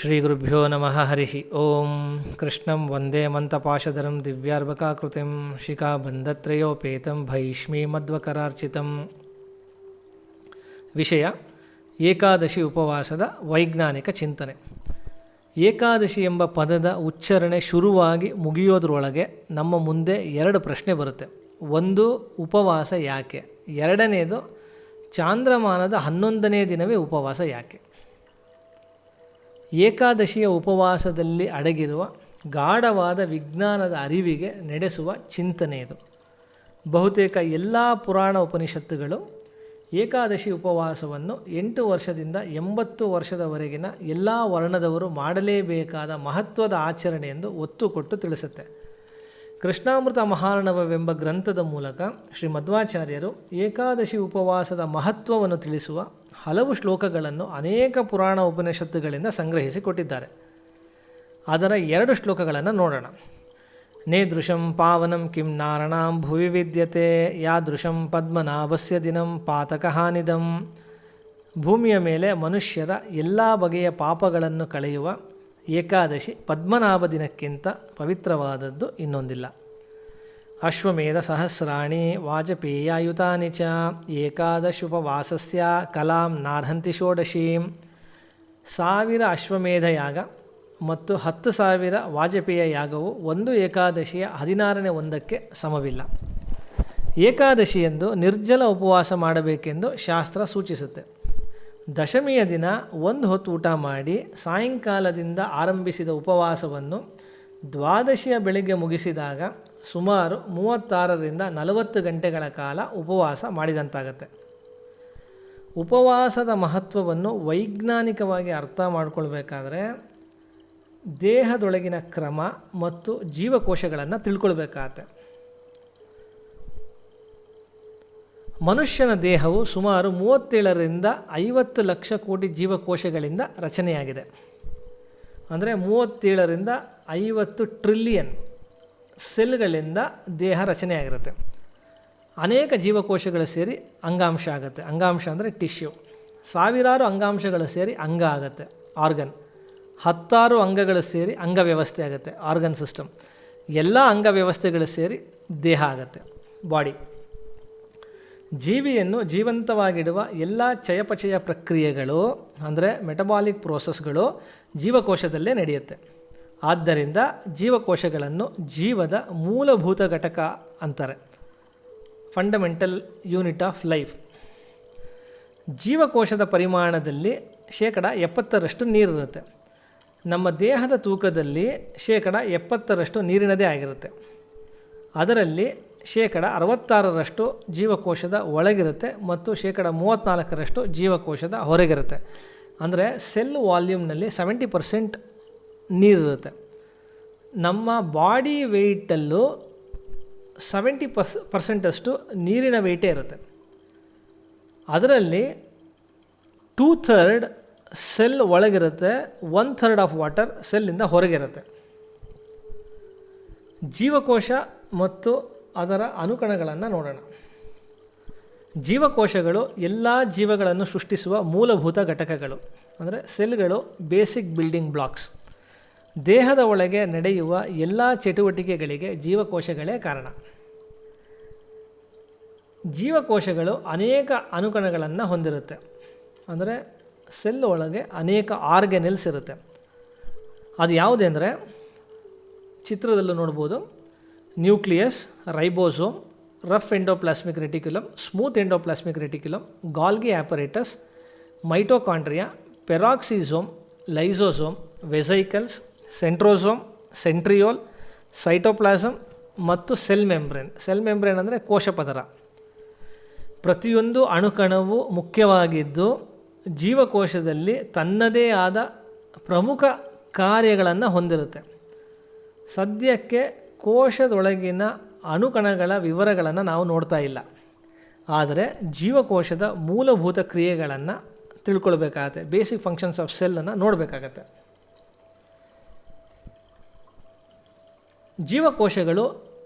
ಶ್ರೀಗುರುಭ್ಯೋ ನಮಃ ಹರಿ ಓಂ ಕೃಷ್ಣಂ ವಂದೇ ಮಂತಪಾಶಧರಂ ದಿವ್ಯಾರ್ಭಕಾಕೃತಿಂ ಶಿಖಾಬಂಧತ್ರಯೋಪೇತಂ ಭೈಷ್ಮೀಮಧ್ವಕರಾರ್ಚಿತಂ. ವಿಷಯ ಏಕಾದಶಿ ಉಪವಾಸದ ವೈಜ್ಞಾನಿಕ ಚಿಂತನೆ. ಏಕಾದಶಿ ಎಂಬ ಪದದ ಉಚ್ಚಾರಣೆ ಶುರುವಾಗಿ ಮುಗಿಯೋದ್ರೊಳಗೆ ನಮ್ಮ ಮುಂದೆ ಎರಡು ಪ್ರಶ್ನೆ ಬರುತ್ತೆ. ಒಂದು, ಉಪವಾಸ ಯಾಕೆ? ಎರಡನೇದು, ಚಾಂದ್ರಮಾನದ 11ನೇ ದಿನವೇ ಉಪವಾಸ ಯಾಕೆ? ಏಕಾದಶಿಯ ಉಪವಾಸದಲ್ಲಿ ಅಡಗಿರುವ ಗಾಢವಾದ ವಿಜ್ಞಾನದ ಅರಿವಿಗೆ ನಡೆಸುವ ಚಿಂತನೆ ಇದು. ಬಹುತೇಕ ಎಲ್ಲ ಪುರಾಣ ಉಪನಿಷತ್ತುಗಳು ಏಕಾದಶಿ ಉಪವಾಸವನ್ನು 8 ವರ್ಷದಿಂದ 80 ವರ್ಷದವರೆಗಿನ ಎಲ್ಲ ವರ್ಣದವರು ಮಾಡಲೇಬೇಕಾದ ಮಹತ್ವದ ಆಚರಣೆ ಎಂದು ಒತ್ತು ಕೊಟ್ಟು ತಿಳಿಸುತ್ತೆ. ಕೃಷ್ಣಾಮೃತ ಮಹಾರ್ಣವವೆಂಬ ಗ್ರಂಥದ ಮೂಲಕ ಶ್ರೀ ಮಧ್ವಾಚಾರ್ಯರು ಏಕಾದಶಿ ಉಪವಾಸದ ಮಹತ್ವವನ್ನು ತಿಳಿಸುವ ಹಲವು ಶ್ಲೋಕಗಳನ್ನು ಅನೇಕ ಪುರಾಣ ಉಪನಿಷತ್ತುಗಳಿಂದ ಸಂಗ್ರಹಿಸಿಕೊಟ್ಟಿದ್ದಾರೆ. ಅದರ 2 ಶ್ಲೋಕಗಳನ್ನು ನೋಡೋಣ. ನೇದೃಶಂ ಪಾವನಂ ಕಿಂ ನಾರಣಾಂ ಭುವಿ ವಿದ್ಯತೆ ಯಾದೃಶಂ ಪದ್ಮನಾಭಸ್ಯ ದಿನಂ ಪಾತಕಹಾನಿದಂ. ಭೂಮಿಯ ಮೇಲೆ ಮನುಷ್ಯರ ಎಲ್ಲ ಬಗೆಯ ಪಾಪಗಳನ್ನು ಕಳೆಯುವ ಏಕಾದಶಿ ಪದ್ಮನಾಭ ದಿನಕ್ಕಿಂತ ಪವಿತ್ರವಾದದ್ದು ಇನ್ನೊಂದಿಲ್ಲ. ಅಶ್ವಮೇಧ ಸಹಸ್ರಾಣಿ ವಾಜಪೇಯಾಯುತಾನಿ ಚ ಏಕಾದಶುಪವಾಸಸ್ಯ ಕಲಾಂ ನಾರ್ಹಂತಿ ಷೋಡಶೀಂ. 1000 ಅಶ್ವಮೇಧ ಯಾಗ ಮತ್ತು 10,000 ವಾಜಪೇಯ ಯಾಗವು ಒಂದು ಏಕಾದಶಿಯ 16ನೇ ಒಂದಕ್ಕೆ ಸಮವಿಲ್ಲ. ಏಕಾದಶಿಯಂದು ನಿರ್ಜಲ ಉಪವಾಸ ಮಾಡಬೇಕೆಂದು ಶಾಸ್ತ್ರ ಸೂಚಿಸುತ್ತೆ. ದಶಮಿಯ ದಿನ ಒಂದು ಹೊತ್ತು ಊಟ ಮಾಡಿ ಸಾಯಂಕಾಲದಿಂದ ಆರಂಭಿಸಿದ ಉಪವಾಸವನ್ನು ದ್ವಾದಶಿಯ ಬೆಳಗ್ಗೆ ಮುಗಿಸಿದಾಗ ಸುಮಾರು 36ರಿಂದ 40 ಗಂಟೆಗಳ ಕಾಲ ಉಪವಾಸ ಮಾಡಿದಂತಾಗತ್ತೆ. ಉಪವಾಸದ ಮಹತ್ವವನ್ನು ವೈಜ್ಞಾನಿಕವಾಗಿ ಅರ್ಥ ಮಾಡಿಕೊಳ್ಬೇಕಾದ್ರೆ ದೇಹದೊಳಗಿನ ಕ್ರಮ ಮತ್ತು ಜೀವಕೋಶಗಳನ್ನು ತಿಳ್ಕೊಳ್ಬೇಕಾಗತ್ತೆ. ಮನುಷ್ಯನ ದೇಹವು ಸುಮಾರು 37ರಿಂದ 50 ಲಕ್ಷ ಕೋಟಿ ಜೀವಕೋಶಗಳಿಂದ ರಚನೆಯಾಗಿದೆ. ಅಂದರೆ 37ರಿಂದ 50 ಟ್ರಿಲಿಯನ್ ಸೆಲ್ಗಳಿಂದ ದೇಹ ರಚನೆಯಾಗಿರುತ್ತೆ. ಅನೇಕ ಜೀವಕೋಶಗಳು ಸೇರಿ ಅಂಗಾಂಶ ಆಗುತ್ತೆ. ಅಂಗಾಂಶ ಅಂದರೆ ಟಿಶ್ಯೂ. ಸಾವಿರಾರು ಅಂಗಾಂಶಗಳು ಸೇರಿ ಅಂಗ ಆಗುತ್ತೆ, ಆರ್ಗನ್. 10 ಅಂಗಗಳು ಸೇರಿ ಅಂಗವ್ಯವಸ್ಥೆ ಆಗುತ್ತೆ, ಆರ್ಗನ್ ಸಿಸ್ಟಮ್. ಎಲ್ಲ ಅಂಗವ್ಯವಸ್ಥೆಗಳು ಸೇರಿ ದೇಹ ಆಗುತ್ತೆ, ಬಾಡಿ. ಜೀವಿಯನ್ನು ಜೀವಂತವಾಗಿಡುವ ಎಲ್ಲ ಚಯಾಪಚಯ ಪ್ರಕ್ರಿಯೆಗಳು ಅಂದರೆ ಮೆಟಬಾಲಿಕ್ ಪ್ರೋಸೆಸ್ಗಳು ಜೀವಕೋಶದಲ್ಲೇ ನಡೆಯುತ್ತೆ. ಆದ್ದರಿಂದ ಜೀವಕೋಶಗಳನ್ನು ಜೀವದ ಮೂಲಭೂತ ಘಟಕ ಅಂತಾರೆ, ಫಂಡಮೆಂಟಲ್ ಯೂನಿಟ್ ಆಫ್ ಲೈಫ್. ಜೀವಕೋಶದ ಪರಿಮಾಣದಲ್ಲಿ 70% ನೀರಿರುತ್ತೆ. ನಮ್ಮ ದೇಹದ ತೂಕದಲ್ಲಿ 70% ನೀರಿನದೇ ಆಗಿರುತ್ತೆ. ಅದರಲ್ಲಿ 66% ಜೀವಕೋಶದ ಒಳಗಿರುತ್ತೆ ಮತ್ತು 34% ಜೀವಕೋಶದ ಹೊರಗಿರುತ್ತೆ. ಅಂದರೆ ಸೆಲ್ ವಾಲ್ಯೂಮ್ನಲ್ಲಿ 70% ನೀರಿರುತ್ತೆ. ನಮ್ಮ ಬಾಡಿ ವೆಯ್ಟಲ್ಲೂ 70% ನೀರಿನ ವೆಯ್ಟೇ ಇರುತ್ತೆ. ಅದರಲ್ಲಿ 2/3 ಸೆಲ್ ಒಳಗಿರುತ್ತೆ, 1/3 ಆಫ್ ವಾಟರ್ ಸೆಲ್ಲಿಂದ ಹೊರಗಿರುತ್ತೆ. ಜೀವಕೋಶ ಮತ್ತು ಅದರ ಅನುಕಣಗಳನ್ನು ನೋಡೋಣ. ಜೀವಕೋಶಗಳು ಎಲ್ಲ ಜೀವಗಳನ್ನು ಸೃಷ್ಟಿಸುವ ಮೂಲಭೂತ ಘಟಕಗಳು. ಅಂದರೆ ಸೆಲ್ಗಳು ಬೇಸಿಕ್ ಬಿಲ್ಡಿಂಗ್ ಬ್ಲಾಕ್ಸ್. ದೇಹದ ಒಳಗೆ ನಡೆಯುವ ಎಲ್ಲ ಚಟುವಟಿಕೆಗಳಿಗೆ ಜೀವಕೋಶಗಳೇ ಕಾರಣ. ಜೀವಕೋಶಗಳು ಅನೇಕ ಅನುಕಣಗಳನ್ನು ಹೊಂದಿರುತ್ತೆ. ಅಂದರೆ ಸೆಲ್ ಒಳಗೆ ಅನೇಕ ಆರ್ಗನೆಲ್ಸ್ ಇರುತ್ತೆ. ಅದು ಯಾವುದೆಂದರೆ ಚಿತ್ರದಲ್ಲೂ ನೋಡ್ಬೋದು: nucleus, ribosome, rough endoplasmic reticulum, smooth endoplasmic reticulum, Golgi apparatus, mitochondria, peroxisome, lysosome, vesicles, centrosome, centriole, cytoplasm ಮತ್ತು ಸೆಲ್ ಮೆಂಬ್ರೇನ್. ಸೆಲ್ ಮೆಂಬ್ರೇನ್ ಅಂದರೆ ಕೋಶಪದರ. ಪ್ರತಿಯೊಂದು ಅಣುಕಣವು ಮುಖ್ಯವಾಗಿದ್ದು ಜೀವಕೋಶದಲ್ಲಿ ತನ್ನದೇ ಆದ ಪ್ರಮುಖ ಕಾರ್ಯಗಳನ್ನು ಹೊಂದಿರುತ್ತೆ. ಸದ್ಯಕ್ಕೆ ಕೋಶದೊಳಗಿನ ಅಣುಕಣಗಳ ವಿವರಗಳನ್ನು ನಾವು ನೋಡ್ತಾ ಇಲ್ಲ. ಆದರೆ ಜೀವಕೋಶದ ಮೂಲಭೂತ ಕ್ರಿಯೆಗಳನ್ನು ತಿಳ್ಕೊಳ್ಬೇಕಾಗತ್ತೆ. ಬೇಸಿಕ್ ಫಂಕ್ಷನ್ಸ್ ಆಫ್ ಸೆಲ್ಲನ್ನು ನೋಡಬೇಕಾಗತ್ತೆ. ಜೀವಕೋಶಗಳು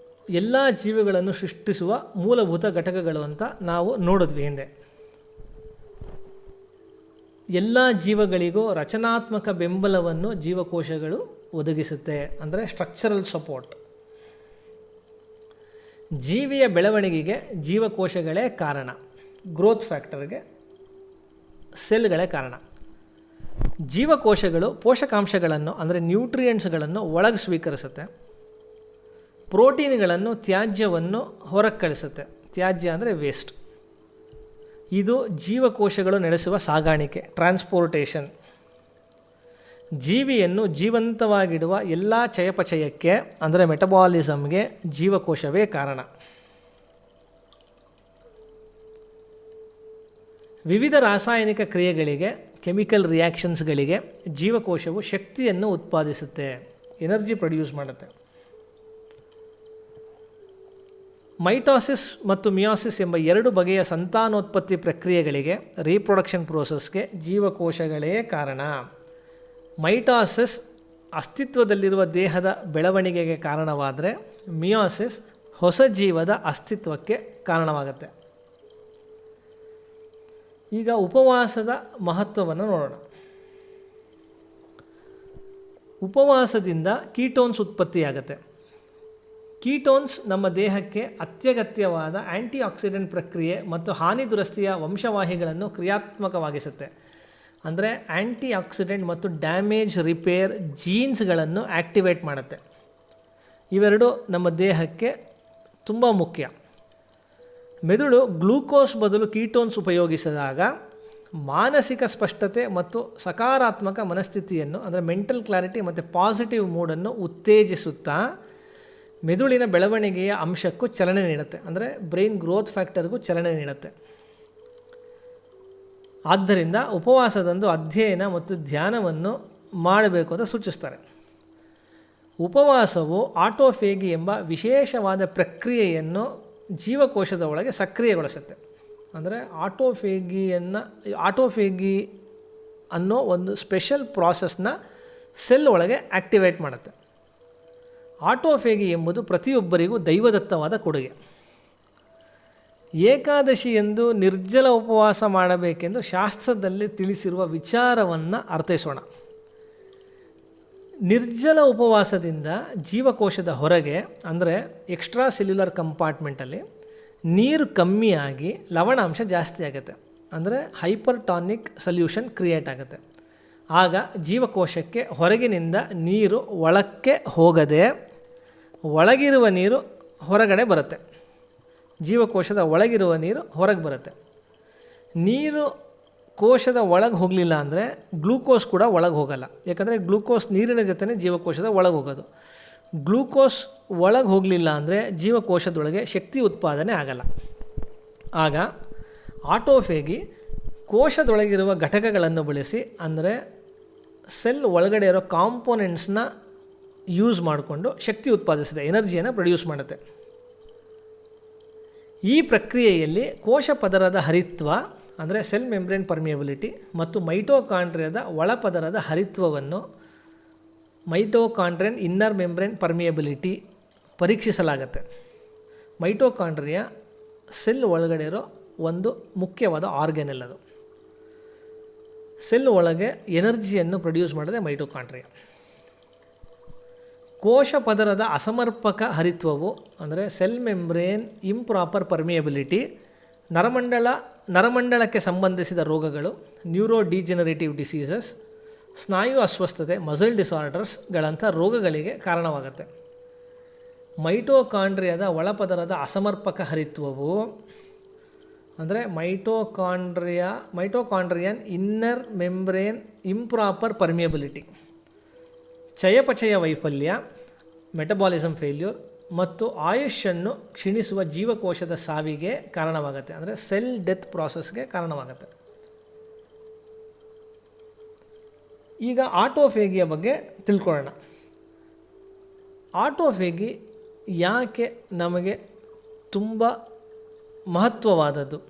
ಎಲ್ಲ ಜೀವಿಗಳನ್ನು ಸೃಷ್ಟಿಸುವ ಮೂಲಭೂತ ಘಟಕಗಳು ಅಂತ ನಾವು ನೋಡಿದ್ವಿ ಹಿಂದೆ. ಎಲ್ಲ ಜೀವಗಳಿಗೂ ರಚನಾತ್ಮಕ ಬೆಂಬಲವನ್ನು ಜೀವಕೋಶಗಳು ಒದಗಿಸುತ್ತೆ, ಅಂದರೆ ಸ್ಟ್ರಕ್ಚರಲ್ ಸಪೋರ್ಟ್. ಜೀವಿಯ ಬೆಳವಣಿಗೆಗೆ ಜೀವಕೋಶಗಳೇ ಕಾರಣ, ಗ್ರೋತ್ ಫ್ಯಾಕ್ಟರ್ಗೆ ಸೆಲ್ಗಳೇ ಕಾರಣ. ಜೀವಕೋಶಗಳು ಪೋಷಕಾಂಶಗಳನ್ನು ಅಂದರೆ ನ್ಯೂಟ್ರಿಯೆಂಟ್ಸ್ಗಳನ್ನು ಒಳಗೆ ಸ್ವೀಕರಿಸುತ್ತೆ, ಪ್ರೋಟೀನ್ಗಳನ್ನು ತ್ಯಾಜ್ಯವನ್ನು ಹೊರಗೆ ಕಳಿಸುತ್ತೆ. ತ್ಯಾಜ್ಯ ಅಂದರೆ ವೇಸ್ಟ್. ಇದು ಜೀವಕೋಶಗಳು ನಡೆಸುವ ಸಾಗಾಣಿಕೆ, ಟ್ರಾನ್ಸ್ಪೋರ್ಟೇಷನ್. ಜೀವಿಯನ್ನು ಜೀವಂತವಾಗಿಡುವ ಎಲ್ಲ ಚಯಾಪಚಯಕ್ಕೆ ಅಂದರೆ ಮೆಟಬಾಲಿಸಮ್ಗೆ ಜೀವಕೋಶವೇ ಕಾರಣ. ವಿವಿಧ ರಾಸಾಯನಿಕ ಕ್ರಿಯೆಗಳಿಗೆ, ಕೆಮಿಕಲ್ ರಿಯಾಕ್ಷನ್ಸ್ಗಳಿಗೆ ಜೀವಕೋಶವು ಶಕ್ತಿಯನ್ನು ಉತ್ಪಾದಿಸುತ್ತೆ, ಎನರ್ಜಿ ಪ್ರೊಡ್ಯೂಸ್ ಮಾಡುತ್ತೆ. ಮೈಟೋಸಿಸ್ ಮತ್ತು ಮಿಯೋಸಿಸ್ ಎಂಬ ಎರಡು ಬಗೆಯ ಸಂತಾನೋತ್ಪತ್ತಿ ಪ್ರಕ್ರಿಯೆಗಳಿಗೆ, ರೀಪ್ರೊಡಕ್ಷನ್ ಪ್ರೋಸೆಸ್ಗೆ ಜೀವಕೋಶಗಳೇ ಕಾರಣ. ಮೈಟೋಸಿಸ್ ಅಸ್ತಿತ್ವದಲ್ಲಿರುವ ದೇಹದ ಬೆಳವಣಿಗೆಗೆ ಕಾರಣವಾದರೆ, ಮಿಯೋಸಿಸ್ ಹೊಸ ಜೀವದ ಅಸ್ತಿತ್ವಕ್ಕೆ ಕಾರಣವಾಗುತ್ತೆ. ಈಗ ಉಪವಾಸದ ಮಹತ್ವವನ್ನು ನೋಡೋಣ. ಉಪವಾಸದಿಂದ ಕೀಟೋನ್ಸ್ ಉತ್ಪತ್ತಿಯಾಗುತ್ತೆ. ಕೀಟೋನ್ಸ್ ನಮ್ಮ ದೇಹಕ್ಕೆ ಅತ್ಯಗತ್ಯವಾದ ಆ್ಯಂಟಿ ಆಕ್ಸಿಡೆಂಟ್ ಪ್ರಕ್ರಿಯೆ ಮತ್ತು ಹಾನಿ ದುರಸ್ತಿಯ ವಂಶವಾಹಿಗಳನ್ನು ಕ್ರಿಯಾತ್ಮಕವಾಗಿಸುತ್ತೆ. ಅಂದರೆ ಆ್ಯಂಟಿ ಆಕ್ಸಿಡೆಂಟ್ ಮತ್ತು ಡ್ಯಾಮೇಜ್ ರಿಪೇರ್ ಜೀನ್ಸ್ಗಳನ್ನು ಆ್ಯಕ್ಟಿವೇಟ್ ಮಾಡುತ್ತೆ. ಇವೆರಡು ನಮ್ಮ ದೇಹಕ್ಕೆ ತುಂಬ ಮುಖ್ಯ. ಮೆದುಳು ಗ್ಲೂಕೋಸ್ ಬದಲು ಕೀಟೋನ್ಸ್ ಉಪಯೋಗಿಸಿದಾಗ ಮಾನಸಿಕ ಸ್ಪಷ್ಟತೆ ಮತ್ತು ಸಕಾರಾತ್ಮಕ ಮನಸ್ಥಿತಿಯನ್ನು ಅಂದರೆ ಮೆಂಟಲ್ ಕ್ಲಾರಿಟಿ ಮತ್ತು ಪಾಸಿಟಿವ್ ಮೂಡನ್ನು ಉತ್ತೇಜಿಸುತ್ತಾ ಮೆದುಳಿನ ಬೆಳವಣಿಗೆಯ ಅಂಶಕ್ಕೂ ಚಲನೆ ನೀಡುತ್ತೆ, ಅಂದರೆ ಬ್ರೈನ್ ಗ್ರೋತ್ ಫ್ಯಾಕ್ಟರ್ಗೂ ಚಲನೆ ನೀಡುತ್ತೆ. ಆದ್ದರಿಂದ ಉಪವಾಸದಂದು ಅಧ್ಯಯನ ಮತ್ತು ಧ್ಯಾನವನ್ನು ಮಾಡಬೇಕು ಅಂತ ಸೂಚಿಸ್ತಾರೆ. ಉಪವಾಸವು ಆಟೋಫೇಗಿ ಎಂಬ ವಿಶೇಷವಾದ ಪ್ರಕ್ರಿಯೆಯನ್ನು ಜೀವಕೋಶದ ಒಳಗೆ ಸಕ್ರಿಯಗೊಳಿಸುತ್ತೆ. ಅಂದರೆ ಆಟೋಫೇಗಿ ಅನ್ನೋ ಒಂದು ಸ್ಪೆಷಲ್ ಪ್ರಾಸೆಸ್ನ ಸೆಲ್ ಒಳಗೆ ಆ್ಯಕ್ಟಿವೇಟ್ ಮಾಡುತ್ತೆ. ಆಟೋಫೇಗಿ ಎಂಬುದು ಪ್ರತಿಯೊಬ್ಬರಿಗೂ ದೈವದತ್ತವಾದ ಕೊಡುಗೆ. ಏಕಾದಶಿ ಎಂದು ನಿರ್ಜಲ ಉಪವಾಸ ಮಾಡಬೇಕೆಂದು ಶಾಸ್ತ್ರದಲ್ಲಿ ತಿಳಿಸಿರುವ ವಿಚಾರವನ್ನು ಅರ್ಥೈಸೋಣ. ನಿರ್ಜಲ ಉಪವಾಸದಿಂದ ಜೀವಕೋಶದ ಹೊರಗೆ ಅಂದರೆ ಎಕ್ಸ್ಟ್ರಾ ಸೆಲ್ಯುಲರ್ ಕಂಪಾರ್ಟ್ಮೆಂಟಲ್ಲಿ ನೀರು ಕಮ್ಮಿಯಾಗಿ ಲವಣಾಂಶ ಜಾಸ್ತಿ ಆಗುತ್ತೆ, ಅಂದರೆ ಹೈಪರ್ಟಾನಿಕ್ ಸೊಲ್ಯೂಷನ್ ಕ್ರಿಯೇಟ್ ಆಗುತ್ತೆ. ಆಗ ಜೀವಕೋಶಕ್ಕೆ ಹೊರಗಿನಿಂದ ನೀರು ಒಳಕ್ಕೆ ಹೋಗದೆ ಒಳಗಿರುವ ನೀರು ಹೊರಗಡೆ ಬರುತ್ತೆ. ಜೀವಕೋಶದ ಒಳಗಿರುವ ನೀರು ಹೊರಗೆ ಬರುತ್ತೆ. ನೀರು ಕೋಶದ ಒಳಗೆ ಹೋಗಲಿಲ್ಲ ಅಂದರೆ ಗ್ಲೂಕೋಸ್ ಕೂಡ ಒಳಗೆ ಹೋಗಲ್ಲ, ಯಾಕಂದರೆ ಗ್ಲೂಕೋಸ್ ನೀರಿನ ಜೊತೆನೇ ಜೀವಕೋಶದ ಒಳಗೆ ಹೋಗೋದು. ಗ್ಲೂಕೋಸ್ ಒಳಗೆ ಹೋಗಲಿಲ್ಲ ಅಂದರೆ ಜೀವಕೋಶದೊಳಗೆ ಶಕ್ತಿ ಉತ್ಪಾದನೆ ಆಗಲ್ಲ. ಆಗ ಆಟೋಫೇಗಿ ಕೋಶದೊಳಗಿರುವ ಘಟಕಗಳನ್ನು ಬಳಸಿ, ಅಂದರೆ ಸೆಲ್ ಒಳಗಡೆ ಇರೋ ಕಾಂಪೋನೆಂಟ್ಸ್ನ ಯೂಸ್ ಮಾಡಿಕೊಂಡು ಶಕ್ತಿ ಉತ್ಪಾದಿಸುತ್ತೆ, ಎನರ್ಜಿಯನ್ನು ಪ್ರೊಡ್ಯೂಸ್ ಮಾಡುತ್ತೆ. ಈ ಪ್ರಕ್ರಿಯೆಯಲ್ಲಿ ಕೋಶ ಪದರದ ಹರಿತ್ವ ಅಂದರೆ ಸೆಲ್ ಮೆಂಬ್ರೇನ್ ಪರ್ಮಿಯಬಿಲಿಟಿ ಮತ್ತು ಮೈಟೋಕಾಂಡ್ರಿಯಾದ ಒಳಪದರದ ಹರಿತ್ವವನ್ನು ಮೈಟೋಕಾಂಡ್ರಿಯನ್ ಇನ್ನರ್ ಮೆಂಬ್ರೇನ್ ಪರ್ಮಿಯಬಿಲಿಟಿ ಪರೀಕ್ಷಿಸಲಾಗುತ್ತೆ. ಮೈಟೋಕಾಂಡ್ರಿಯಾ ಸೆಲ್ ಒಳಗಡೆ ಇರೋ ಒಂದು ಮುಖ್ಯವಾದ ಆರ್ಗನೆಲ್. ಅದು ಸೆಲ್ ಒಳಗೆ ಎನರ್ಜಿಯನ್ನು ಪ್ರೊಡ್ಯೂಸ್ ಮಾಡೋದೇ ಮೈಟೋಕಾಂಡ್ರಿಯಾ. ಕೋಶ ಪದರದ ಅಸಮರ್ಪಕ ಹರಿತ್ವವು ಅಂದರೆ ಸೆಲ್ ಮೆಂಬ್ರೇನ್ ಇಂಪ್ರಾಪರ್ ಪರ್ಮಿಯಬಿಲಿಟಿ ನರಮಂಡಲಕ್ಕೆ ಸಂಬಂಧಿಸಿದ ರೋಗಗಳು, ನ್ಯೂರೋ ಡಿಜೆನರೇಟಿವ್ ಡಿಸೀಸಸ್, ಸ್ನಾಯು ಅಸ್ವಸ್ಥತೆ, ಮಸಲ್ ಡಿಸಾರ್ಡರ್ಸ್ಗಳಂಥ ರೋಗಗಳಿಗೆ ಕಾರಣವಾಗುತ್ತೆ. ಮೈಟೋಕಾಂಡ್ರಿಯಾದ ಒಳಪದರದ ಅಸಮರ್ಪಕ ಹರಿತ್ವವು ಅಂದರೆ ಮೈಟೋಕಾಂಡ್ರಿಯನ್ ಇನ್ನರ್ ಮೆಂಬ್ರೇನ್ ಇಂಪ್ರಾಪರ್ ಪರ್ಮಿಯಬಿಲಿಟಿ ಚಯಾಪಚಯ ವೈಫಲ್ಯ, ಮೆಟಬಾಲಿಸಮ್ ಫೇಲ್ಯೂರ್ ಮತ್ತು ಆಯುಷನ್ನು ಕ್ಷೀಣಿಸುವ ಜೀವಕೋಶದ ಸಾವಿಗೆ ಕಾರಣವಾಗುತ್ತೆ, ಅಂದರೆ ಸೆಲ್ ಡೆತ್ ಪ್ರಾಸೆಸ್ಗೆ ಕಾರಣವಾಗುತ್ತೆ. ಈಗ ಆಟೋಫೇಗಿಯ ಬಗ್ಗೆ ತಿಳ್ಕೊಳ್ಳೋಣ. ಆಟೋಫೇಗಿ ಯಾಕೆ ನಮಗೆ ತುಂಬ ಮಹತ್ವವಾದದ್ದು,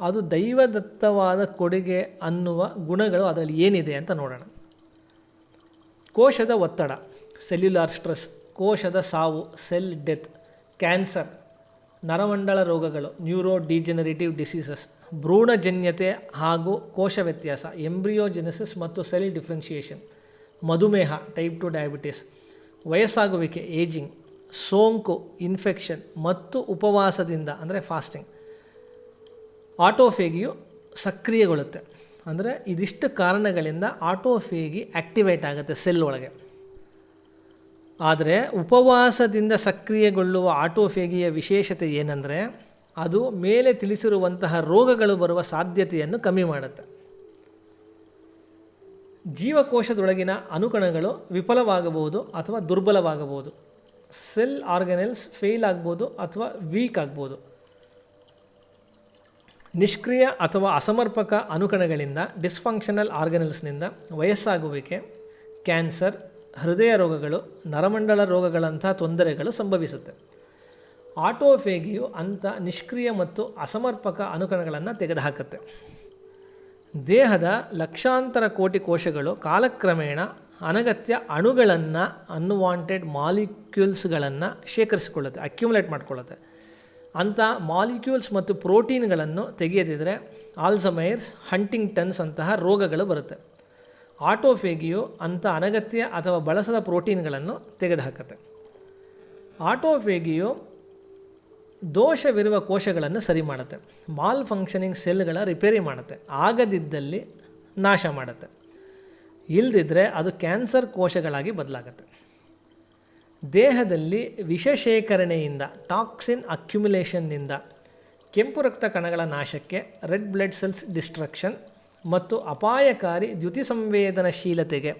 ಅದು ದೈವದತ್ತವಾದ ಕೊಡುಗೆ ಅನ್ನುವ ಗುಣಗಳು ಅದರಲ್ಲಿ ಏನಿದೆ ಅಂತ ನೋಡೋಣ. ಕೋಶದ ಒತ್ತಡ, ಸೆಲ್ಯುಲಾರ್ ಸ್ಟ್ರೆಸ್, ಕೋಶದ ಸಾವು, ಸೆಲ್ ಡೆತ್, ಕ್ಯಾನ್ಸರ್, ನರಮಂಡಲ ರೋಗಗಳು, ನ್ಯೂರೋ ಡಿಜೆನರೇಟಿವ್ ಡಿಸೀಸಸ್, ಭ್ರೂಣಜನ್ಯತೆ ಹಾಗೂ ಕೋಶ ವ್ಯತ್ಯಾಸ, ಎಂಬ್ರಿಯೋಜೆನೆಸಿಸ್ ಮತ್ತು ಸೆಲ್ ಡಿಫ್ರೆನ್ಷಿಯೇಷನ್, ಮಧುಮೇಹ, ಟೈಪ್ 2 ಡಯಾಬಿಟಿಸ್, ವಯಸ್ಸಾಗುವಿಕೆ, ಏಜಿಂಗ್, ಸೋಂಕು, ಇನ್ಫೆಕ್ಷನ್ ಮತ್ತು ಉಪವಾಸದಿಂದ ಅಂದರೆ ಫಾಸ್ಟಿಂಗ್ ಆಟೋಫೇಗಿಯು ಸಕ್ರಿಯಗೊಳ್ಳುತ್ತೆ. ಅಂದರೆ ಇದಿಷ್ಟು ಕಾರಣಗಳಿಂದ ಆಟೋಫೇಗಿ ಆ್ಯಕ್ಟಿವೇಟ್ ಆಗುತ್ತೆ ಸೆಲ್ ಒಳಗೆ. ಆದರೆ ಉಪವಾಸದಿಂದ ಸಕ್ರಿಯಗೊಳ್ಳುವ ಆಟೋಫೇಗಿಯ ವಿಶೇಷತೆ ಏನಂದರೆ ಅದು ಮೇಲೆ ತಿಳಿಸಿರುವಂತಹ ರೋಗಗಳು ಬರುವ ಸಾಧ್ಯತೆಯನ್ನು ಕಮ್ಮಿ ಮಾಡುತ್ತೆ. ಜೀವಕೋಶದೊಳಗಿನ ಅಣುಕಣಗಳು ವಿಫಲವಾಗಬಹುದು ಅಥವಾ ದುರ್ಬಲವಾಗಬಹುದು. ಸೆಲ್ ಆರ್ಗನೆಲ್ಸ್ ಫೇಲ್ ಆಗ್ಬೋದು ಅಥವಾ ವೀಕ್ ಆಗ್ಬೋದು. ನಿಷ್ಕ್ರಿಯ ಅಥವಾ ಅಸಮರ್ಪಕ ಅಣುಕಣಗಳಿಂದ, ಡಿಸ್ಫಂಕ್ಷನಲ್ ಆರ್ಗನೆಲ್ಸ್ನಿಂದ ವಯಸ್ಸಾಗುವಿಕೆ, ಕ್ಯಾನ್ಸರ್, ಹೃದಯ ರೋಗಗಳು, ನರಮಂಡಲ ರೋಗಗಳಂಥ ತೊಂದರೆಗಳು ಸಂಭವಿಸುತ್ತೆ. ಆಟೋಫೇಗಿಯು ಅಂಥ ನಿಷ್ಕ್ರಿಯ ಮತ್ತು ಅಸಮರ್ಪಕ ಅಣುಕಣಗಳನ್ನು ತೆಗೆದುಹಾಕುತ್ತೆ. ದೇಹದ ಲಕ್ಷಾಂತರ ಕೋಟಿ ಕೋಶಗಳು ಕಾಲಕ್ರಮೇಣ ಅನಗತ್ಯ ಅಣುಗಳನ್ನು, ಅನ್ವಾಂಟೆಡ್ ಮಾಲಿಕ್ಯೂಲ್ಸ್ಗಳನ್ನು ಶೇಖರಿಸಿಕೊಳ್ಳುತ್ತೆ, ಅಕ್ಯುಮುಲೇಟ್ ಮಾಡಿಕೊಳ್ಳುತ್ತೆ. ಅಂಥ ಮಾಲಿಕ್ಯೂಲ್ಸ್ ಮತ್ತು ಪ್ರೋಟೀನ್ಗಳನ್ನು ತೆಗೆಯದಿದ್ದರೆ ಆಲ್ಝಮೈರ್ಸ್, ಹಂಟಿಂಗ್ಟನ್ಸ್ ಅಂತಹ ರೋಗಗಳು ಬರುತ್ತೆ. ಆಟೋಫೇಗಿಯು ಅಂಥ ಅನಗತ್ಯ ಅಥವಾ ಬಳಸದ ಪ್ರೋಟೀನ್ಗಳನ್ನು ತೆಗೆದುಹಾಕುತ್ತೆ. ಆಟೋಫೇಗಿಯು ದೋಷವಿರುವ ಕೋಶಗಳನ್ನು ಸರಿ ಮಾಡುತ್ತೆ. ಮಾಲ್ ಫಂಕ್ಷನಿಂಗ್ ಸೆಲ್ಗಳ ರಿಪೇರಿ ಮಾಡುತ್ತೆ. ಆಗದಿದ್ದಲ್ಲಿ ನಾಶ ಮಾಡುತ್ತೆ. ಇಲ್ಲದಿದ್ದರೆ ಅದು ಕ್ಯಾನ್ಸರ್ ಕೋಶಗಳಾಗಿ ಬದಲಾಗುತ್ತೆ. ದೇಹದಲ್ಲಿ ವಿಷ ಶೇಖರಣೆಯಿಂದ, ಟಾಕ್ಸಿನ್ ಅಕ್ಯುಮುಲೇಷನ್ನಿಂದ, ಕೆಂಪು ರಕ್ತ ಕಣಗಳ ನಾಶಕ್ಕೆ, ರೆಡ್ ಬ್ಲಡ್ ಸೆಲ್ಸ್ ಡಿಸ್ಟ್ರಕ್ಷನ್ ಮತ್ತು ಅಪಾಯಕಾರಿ ದ್ಯುತಿ ಸಂವೇದನಶೀಲತೆಗೆ,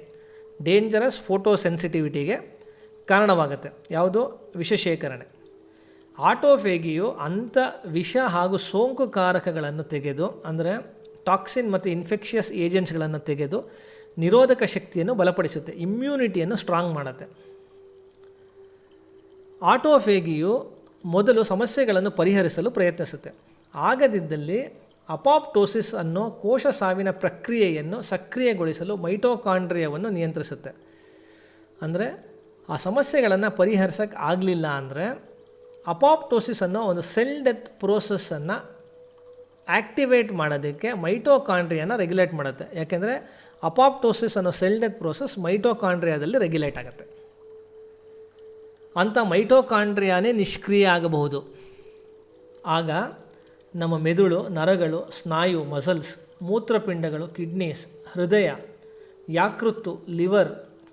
ಡೇಂಜರಸ್ ಫೋಟೋಸೆನ್ಸಿಟಿವಿಟಿಗೆ ಕಾರಣವಾಗುತ್ತೆ. ಯಾವುದೋ ವಿಷ ಶೇಖರಣೆ. ಆಟೋಫೇಗಿಯು ಅಂಥ ವಿಷ ಹಾಗೂ ಸೋಂಕುಕಾರಕಗಳನ್ನು ತೆಗೆದು, ಅಂದರೆ ಟಾಕ್ಸಿನ್ ಮತ್ತು ಇನ್ಫೆಕ್ಷಿಯಸ್ ಏಜೆಂಟ್ಸ್ಗಳನ್ನು ತೆಗೆದು ನಿರೋಧಕ ಶಕ್ತಿಯನ್ನು ಬಲಪಡಿಸುತ್ತೆ, ಇಮ್ಯುನಿಟಿಯನ್ನು ಸ್ಟ್ರಾಂಗ್ ಮಾಡುತ್ತೆ. ಆಟೋಫೇಗಿಯು ಮೊದಲು ಸಮಸ್ಯೆಗಳನ್ನು ಪರಿಹರಿಸಲು ಪ್ರಯತ್ನಿಸುತ್ತೆ. ಆಗದಿದ್ದಲ್ಲಿ ಅಪಾಪ್ಟೋಸಿಸ್ ಅನ್ನೋ ಕೋಶ ಸಾವಿನ ಪ್ರಕ್ರಿಯೆಯನ್ನು ಸಕ್ರಿಯಗೊಳಿಸಲು ಮೈಟೋಕಾಂಡ್ರಿಯಾವನ್ನು ನಿಯಂತ್ರಿಸುತ್ತೆ. ಅಂದರೆ ಆ ಸಮಸ್ಯೆಗಳನ್ನು ಪರಿಹರಿಸೋಕ್ಕೆ ಆಗಲಿಲ್ಲ ಅಂದರೆ ಅಪಾಪ್ಟೋಸಿಸ್ ಅನ್ನೋ ಒಂದು ಸೆಲ್ ಡೆತ್ ಪ್ರೋಸೆಸ್ಸನ್ನು ಆ್ಯಕ್ಟಿವೇಟ್ ಮಾಡೋದಕ್ಕೆ ಮೈಟೋಕಾಂಡ್ರಿಯಾನ ರೆಗ್ಯುಲೇಟ್ ಮಾಡುತ್ತೆ. ಯಾಕೆಂದರೆ ಅಪಾಪ್ಟೋಸಿಸ್ ಅನ್ನೋ ಸೆಲ್ ಡೆತ್ ಪ್ರೋಸೆಸ್ ಮೈಟೋಕಾಂಡ್ರಿಯಾದಲ್ಲಿ ರೆಗ್ಯುಲೇಟ್ ಆಗುತ್ತೆ. ಅಂಥ ಮೈಟೋಕಾಂಡ್ರಿಯಾನೇ ನಿಷ್ಕ್ರಿಯ ಆಗಬಹುದು. ಆಗ ನಮ್ಮ ಮೆದುಳು, ನರಗಳು, ಸ್ನಾಯು, ಮಸಲ್ಸ್, ಮೂತ್ರಪಿಂಡಗಳು, ಕಿಡ್ನೀಸ್, ಹೃದಯ, ಯಾಕೃತ್ತು, ಲಿವರ್,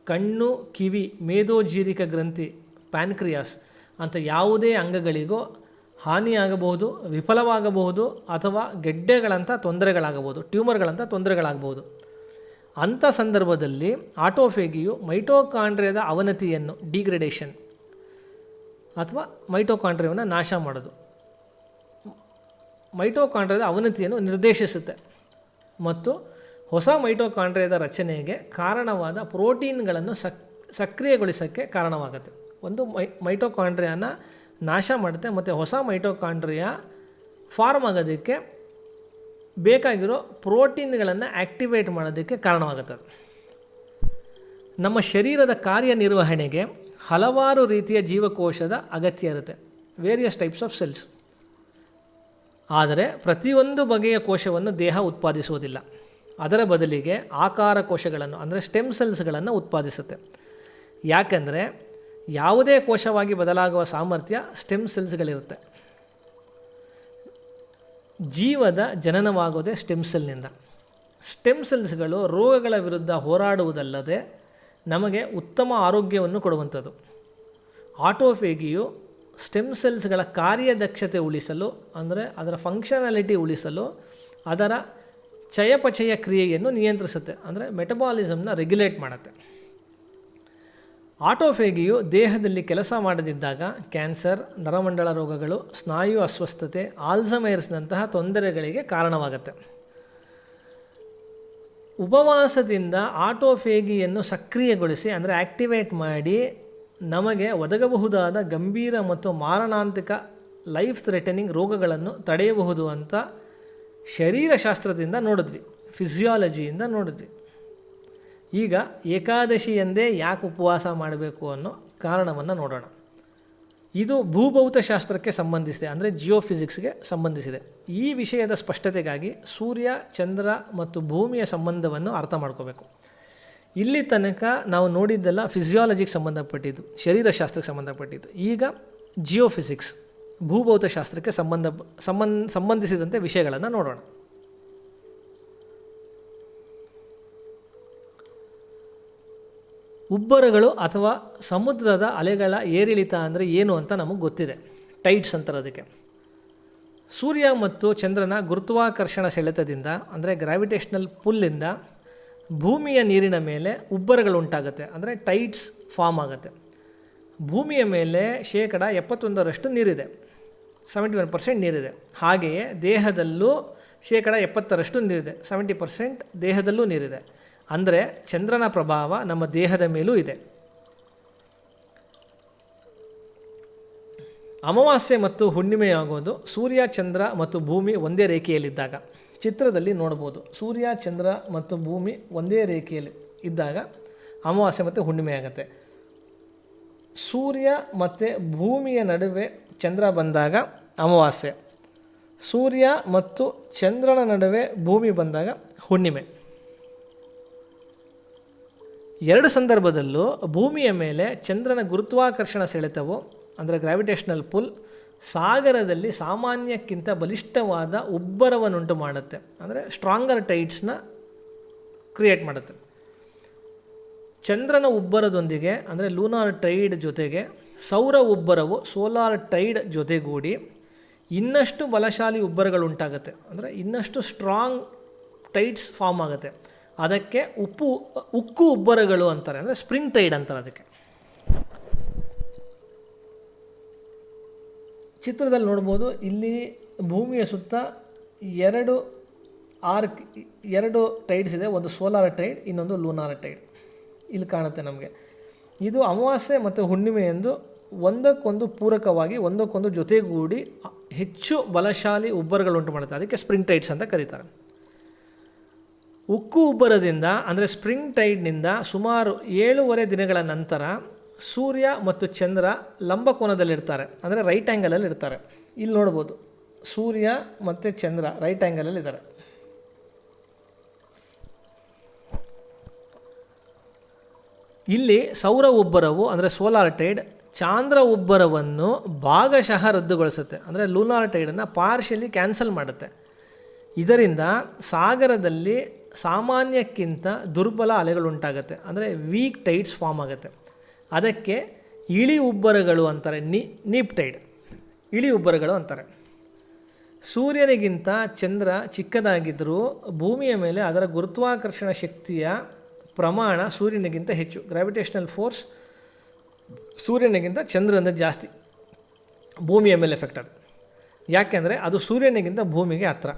ಕಣ್ಣು, ಕಿವಿ, ಮೇದೋಜೀರಿಕ ಗ್ರಂಥಿ, ಪ್ಯಾನ್ಕ್ರಿಯಾಸ್ ಅಂತ ಯಾವುದೇ ಅಂಗಗಳಿಗೂ ಹಾನಿಯಾಗಬಹುದು, ವಿಫಲವಾಗಬಹುದು ಅಥವಾ ಗೆಡ್ಡೆಗಳಂಥ ತೊಂದರೆಗಳಾಗಬಹುದು, ಟ್ಯೂಮರ್ಗಳಂಥ ತೊಂದರೆಗಳಾಗಬಹುದು. ಅಂಥ ಸಂದರ್ಭದಲ್ಲಿ ಆಟೋಫೇಗಿಯು ಮೈಟೋಕಾಂಡ್ರಿಯಾದ ಅವನತಿಯನ್ನು, ಡಿಗ್ರೇಡೇಷನ್ ಅಥವಾ ಮೈಟೋಕಾಂಡ್ರಿಯಾವನ್ನು ನಾಶ ಮಾಡೋದು, ಮೈಟೋಕಾಂಡ್ರಿಯಾದ ಅವನತಿಯನ್ನು ನಿರ್ದೇಶಿಸುತ್ತೆ ಮತ್ತು ಹೊಸ ಮೈಟೋಕಾಂಡ್ರಿಯಾದ ರಚನೆಗೆ ಕಾರಣವಾದ ಪ್ರೋಟೀನ್ಗಳನ್ನು ಸಕ್ರಿಯಗೊಳಿಸೋಕ್ಕೆ ಕಾರಣವಾಗುತ್ತೆ. ಒಂದು ಮೈಟೋಕಾಂಡ್ರಿಯಾನ ನಾಶ ಮಾಡುತ್ತೆ ಮತ್ತು ಹೊಸ ಮೈಟೋಕಾಂಡ್ರಿಯಾ ಫಾರ್ಮ್ ಆಗೋದಕ್ಕೆ ಬೇಕಾಗಿರೋ ಪ್ರೋಟೀನ್ಗಳನ್ನು ಆ್ಯಕ್ಟಿವೇಟ್ ಮಾಡೋದಕ್ಕೆ ಕಾರಣವಾಗುತ್ತೆ. ನಮ್ಮ ಶರೀರದ ಕಾರ್ಯನಿರ್ವಹಣೆಗೆ ಹಲವಾರು ರೀತಿಯ ಜೀವಕೋಶದ ಅಗತ್ಯ ಇರುತ್ತೆ, ವೇರಿಯಸ್ ಟೈಪ್ಸ್ ಆಫ್ ಸೆಲ್ಸ್. ಆದರೆ ಪ್ರತಿಯೊಂದು ಬಗೆಯ ಕೋಶವನ್ನು ದೇಹ ಉತ್ಪಾದಿಸುವುದಿಲ್ಲ. ಅದರ ಬದಲಿಗೆ ಆಕಾರ ಕೋಶಗಳನ್ನು, ಅಂದರೆ ಸ್ಟೆಮ್ ಸೆಲ್ಸ್ಗಳನ್ನು ಉತ್ಪಾದಿಸುತ್ತೆ. ಯಾಕೆಂದರೆ ಯಾವುದೇ ಕೋಶವಾಗಿ ಬದಲಾಗುವ ಸಾಮರ್ಥ್ಯ ಸ್ಟೆಮ್ ಸೆಲ್ಸ್ಗಳಿರುತ್ತೆ. ಜೀವದ ಜನನವಾಗೋದೇ ಸ್ಟೆಮ್ ಸೆಲ್ನಿಂದ. ಸ್ಟೆಮ್ ಸೆಲ್ಸ್ಗಳು ರೋಗಗಳ ವಿರುದ್ಧ ಹೋರಾಡುವುದಲ್ಲದೆ ನಮಗೆ ಉತ್ತಮ ಆರೋಗ್ಯವನ್ನು ಕೊಡುವಂಥದ್ದು. ಆಟೋಫೇಗಿಯು ಸ್ಟೆಮ್ ಸೆಲ್ಸ್ಗಳ ಕಾರ್ಯದಕ್ಷತೆ ಉಳಿಸಲು, ಅಂದರೆ ಅದರ ಫಂಕ್ಷನಾಲಿಟಿ ಉಳಿಸಲು, ಅದರ ಚಯಾಪಚಯ ಕ್ರಿಯೆಯನ್ನು ನಿಯಂತ್ರಿಸುತ್ತೆ, ಅಂದರೆ ಮೆಟಬಾಲಿಸಮ್ನ ರೆಗ್ಯುಲೇಟ್ ಮಾಡುತ್ತೆ. ಆಟೋಫೇಗಿಯು ದೇಹದಲ್ಲಿ ಕೆಲಸ ಮಾಡದಿದ್ದಾಗ ಕ್ಯಾನ್ಸರ್, ನರಮಂಡಲ ರೋಗಗಳು, ಸ್ನಾಯು ಅಸ್ವಸ್ಥತೆ, ಆಲ್ಝಮೈರ್ಸ್ನಂತಹ ತೊಂದರೆಗಳಿಗೆ ಕಾರಣವಾಗುತ್ತೆ. ಉಪವಾಸದಿಂದ ಆಟೋಫೇಗಿಯನ್ನು ಸಕ್ರಿಯಗೊಳಿಸಿ, ಅಂದರೆ ಆ್ಯಕ್ಟಿವೇಟ್ ಮಾಡಿ, ನಮಗೆ ಒದಗಬಹುದಾದ ಗಂಭೀರ ಮತ್ತು ಮಾರಣಾಂತಿಕ ಲೈಫ್ ಥ್ರೆಟನಿಂಗ್ ರೋಗಗಳನ್ನು ತಡೆಯಬಹುದು ಅಂತ ಶರೀರಶಾಸ್ತ್ರದಿಂದ ನೋಡಿದ್ವಿ, ಫಿಸಿಯಾಲಜಿಯಿಂದ ನೋಡಿದ್ವಿ. ಈಗ ಏಕಾದಶಿಯಂದೇ ಯಾಕೆ ಉಪವಾಸ ಮಾಡಬೇಕು ಅನ್ನೋ ಕಾರಣವನ್ನು ನೋಡೋಣ. ಇದು ಭೂಭೌತಶಾಸ್ತ್ರಕ್ಕೆ ಸಂಬಂಧಿಸಿದೆ, ಅಂದರೆ ಜಿಯೋಫಿಸಿಕ್ಸ್ಗೆ ಸಂಬಂಧಿಸಿದೆ. ಈ ವಿಷಯದ ಸ್ಪಷ್ಟತೆಗಾಗಿ ಸೂರ್ಯ, ಚಂದ್ರ ಮತ್ತು ಭೂಮಿಯ ಸಂಬಂಧವನ್ನು ಅರ್ಥ ಮಾಡ್ಕೋಬೇಕು. ಇಲ್ಲಿ ತನಕ ನಾವು ನೋಡಿದ್ದೆಲ್ಲ ಫಿಸಿಯಾಲಜಿಗೆ ಸಂಬಂಧಪಟ್ಟಿದ್ದು, ಶರೀರಶಾಸ್ತ್ರಕ್ಕೆ ಸಂಬಂಧಪಟ್ಟಿದ್ದು. ಈಗ ಜಿಯೋಫಿಸಿಕ್ಸ್, ಭೂಭೌತಶಾಸ್ತ್ರಕ್ಕೆ ಸಂಬಂಧಿಸಿದಂತೆ ವಿಷಯಗಳನ್ನು ನೋಡೋಣ. ಉಬ್ಬರಗಳು ಅಥವಾ ಸಮುದ್ರದ ಅಲೆಗಳ ಏರಿಳಿತ ಅಂದರೆ ಏನು ಅಂತ ನಮಗೆ ಗೊತ್ತಿದೆ. ಟೈಡ್ಸ್ ಅಂತಾರೆ ಅದಕ್ಕೆ. ಸೂರ್ಯ ಮತ್ತು ಚಂದ್ರನ ಗುರುತ್ವಾಕರ್ಷಣ ಸೆಳೆತದಿಂದ ಅಂದರೆ ಗ್ರಾವಿಟೇಷನಲ್ ಪುಲ್ಲಿಂದ ಭೂಮಿಯ ನೀರಿನ ಮೇಲೆ ಉಬ್ಬರಗಳು ಉಂಟಾಗುತ್ತೆ, ಅಂದರೆ ಟೈಡ್ಸ್ ಫಾರ್ಮ್ ಆಗುತ್ತೆ. ಭೂಮಿಯ ಮೇಲೆ 71% ನೀರಿದೆ, 71% ನೀರಿದೆ. ಹಾಗೆಯೇ ದೇಹದಲ್ಲೂ 70% ನೀರಿದೆ, 70% ದೇಹದಲ್ಲೂ ನೀರಿದೆ. ಅಂದರೆ ಚಂದ್ರನ ಪ್ರಭಾವ ನಮ್ಮ ದೇಹದ ಮೇಲೂ ಇದೆ. ಅಮಾವಾಸ್ಯೆ ಮತ್ತು ಹುಣ್ಣಿಮೆಯಾಗೋದು ಸೂರ್ಯ, ಚಂದ್ರ ಮತ್ತು ಭೂಮಿ ಒಂದೇ ರೇಖೆಯಲ್ಲಿದ್ದಾಗ. ಚಿತ್ರದಲ್ಲಿ ನೋಡ್ಬೋದು, ಸೂರ್ಯ, ಚಂದ್ರ ಮತ್ತು ಭೂಮಿ ಒಂದೇ ರೇಖೆಯಲ್ಲಿ ಇದ್ದಾಗ ಅಮಾವಾಸ್ಯೆ ಮತ್ತು ಹುಣ್ಣಿಮೆ ಆಗುತ್ತೆ. ಸೂರ್ಯ ಮತ್ತು ಭೂಮಿಯ ನಡುವೆ ಚಂದ್ರ ಬಂದಾಗ ಅಮಾವಾಸ್ಯೆ, ಸೂರ್ಯ ಮತ್ತು ಚಂದ್ರನ ನಡುವೆ ಭೂಮಿ ಬಂದಾಗ ಹುಣ್ಣಿಮೆ. ಎರಡು ಸಂದರ್ಭದಲ್ಲೂ ಭೂಮಿಯ ಮೇಲೆ ಚಂದ್ರನ ಗುರುತ್ವಾಕರ್ಷಣ ಸೆಳೆತವು ಅಂದರೆ ಗ್ರಾವಿಟೇಷನಲ್ ಪುಲ್ ಸಾಗರದಲ್ಲಿ ಸಾಮಾನ್ಯಕ್ಕಿಂತ ಬಲಿಷ್ಠವಾದ ಉಬ್ಬರವನ್ನುಂಟು ಮಾಡುತ್ತೆ, ಅಂದರೆ ಸ್ಟ್ರಾಂಗರ್ ಟೈಡ್ಸ್ನ ಕ್ರಿಯೇಟ್ ಮಾಡುತ್ತೆ. ಚಂದ್ರನ ಉಬ್ಬರದೊಂದಿಗೆ ಅಂದರೆ ಲೂನಾರ್ ಟೈಡ್ ಜೊತೆಗೆ ಸೌರ ಉಬ್ಬರವು ಸೋಲಾರ್ ಟೈಡ್ ಜೊತೆಗೂಡಿ ಇನ್ನಷ್ಟು ಬಲಶಾಲಿ ಉಬ್ಬರಗಳು ಉಂಟಾಗುತ್ತೆ, ಅಂದರೆ ಇನ್ನಷ್ಟು ಸ್ಟ್ರಾಂಗ್ ಟೈಡ್ಸ್ ಫಾರ್ಮ್ ಆಗುತ್ತೆ. ಅದಕ್ಕೆ ಉಕ್ಕು ಉಬ್ಬರಗಳು ಅಂತಾರೆ, ಅಂದರೆ ಸ್ಪ್ರಿಂಗ್ ಟೈಡ್ ಅಂತಾರೆ ಅದಕ್ಕೆ. ಚಿತ್ರದಲ್ಲಿ ನೋಡ್ಬೋದು, ಇಲ್ಲಿ ಭೂಮಿಯ ಸುತ್ತ ಎರಡು ಟೈಡ್ಸ್ ಇದೆ. ಒಂದು ಸೋಲಾರ್ ಟೈಡ್, ಇನ್ನೊಂದು ಲೂನಾರ್ ಟೈಡ್. ಇಲ್ಲಿ ಕಾಣುತ್ತೆ ನಮಗೆ. ಇದು ಅಮಾವಾಸ್ಯೆ ಮತ್ತು ಹುಣ್ಣಿಮೆ ಎಂದು ಒಂದಕ್ಕೊಂದು ಪೂರಕವಾಗಿ ಒಂದಕ್ಕೊಂದು ಜೊತೆಗೂಡಿ ಹೆಚ್ಚು ಬಲಶಾಲಿ ಉಬ್ಬರಗಳು ಉಂಟು ಮಾಡುತ್ತೆ. ಅದಕ್ಕೆ ಸ್ಪ್ರಿಂಗ್ ಟೈಡ್ಸ್ ಅಂತ ಕರೀತಾರೆ. ಉಕ್ಕು ಉಬ್ಬರದಿಂದ ಅಂದರೆ ಸ್ಪ್ರಿಂಗ್ ಟೈಡ್ನಿಂದ ಸುಮಾರು 7.5 ದಿನಗಳ ನಂತರ ಸೂರ್ಯ ಮತ್ತು ಚಂದ್ರ ಲಂಬಕೋನದಲ್ಲಿರ್ತಾರೆ, ಅಂದರೆ ರೈಟ್ ಆ್ಯಂಗಲಲ್ಲಿ ಇರ್ತಾರೆ. ಇಲ್ಲಿ ನೋಡ್ಬೋದು, ಸೂರ್ಯ ಮತ್ತು ಚಂದ್ರ ರೈಟ್ ಆ್ಯಂಗಲಲ್ಲಿ ಇದ್ದಾರೆ. ಇಲ್ಲಿ ಸೌರ ಉಬ್ಬರವು ಅಂದರೆ ಸೋಲಾರ್ ಟೈಡ್ ಚಾಂದ್ರ ಉಬ್ಬರವನ್ನು ಭಾಗಶಃ ರದ್ದುಗೊಳಿಸುತ್ತೆ, ಅಂದರೆ ಲೂನಾರ್ ಟೈಡನ್ನು ಪಾರ್ಷಿಯಲಿ ಕ್ಯಾನ್ಸಲ್ ಮಾಡುತ್ತೆ. ಇದರಿಂದ ಸಾಗರದಲ್ಲಿ ಸಾಮಾನ್ಯಕ್ಕಿಂತ ದುರ್ಬಲ ಅಲೆಗಳುಂಟಾಗುತ್ತೆ, ಅಂದರೆ ವೀಕ್ ಟೈಡ್ಸ್ ಫಾರ್ಮ್ ಆಗುತ್ತೆ. ಅದಕ್ಕೆ ಇಳಿ ಉಬ್ಬರಗಳು ಅಂತಾರೆ, ನೀಪ್ ಟೈಡ್, ಇಳಿ ಉಬ್ಬರಗಳು ಅಂತಾರೆ. ಸೂರ್ಯನಿಗಿಂತ ಚಂದ್ರ ಚಿಕ್ಕದಾಗಿದ್ದರೂ ಭೂಮಿಯ ಮೇಲೆ ಅದರ ಗುರುತ್ವಾಕರ್ಷಣ ಶಕ್ತಿಯ ಪ್ರಮಾಣ ಸೂರ್ಯನಿಗಿಂತ ಹೆಚ್ಚು. ಗ್ರಾವಿಟೇಷನಲ್ ಫೋರ್ಸ್ ಸೂರ್ಯನಿಗಿಂತ ಚಂದ್ರನಿಂದ ಜಾಸ್ತಿ ಭೂಮಿಯ ಮೇಲೆ ಎಫೆಕ್ಟ್ ಅದು. ಯಾಕೆಂದರೆ ಅದು ಸೂರ್ಯನಿಗಿಂತ ಭೂಮಿಗೆ ಹತ್ರ.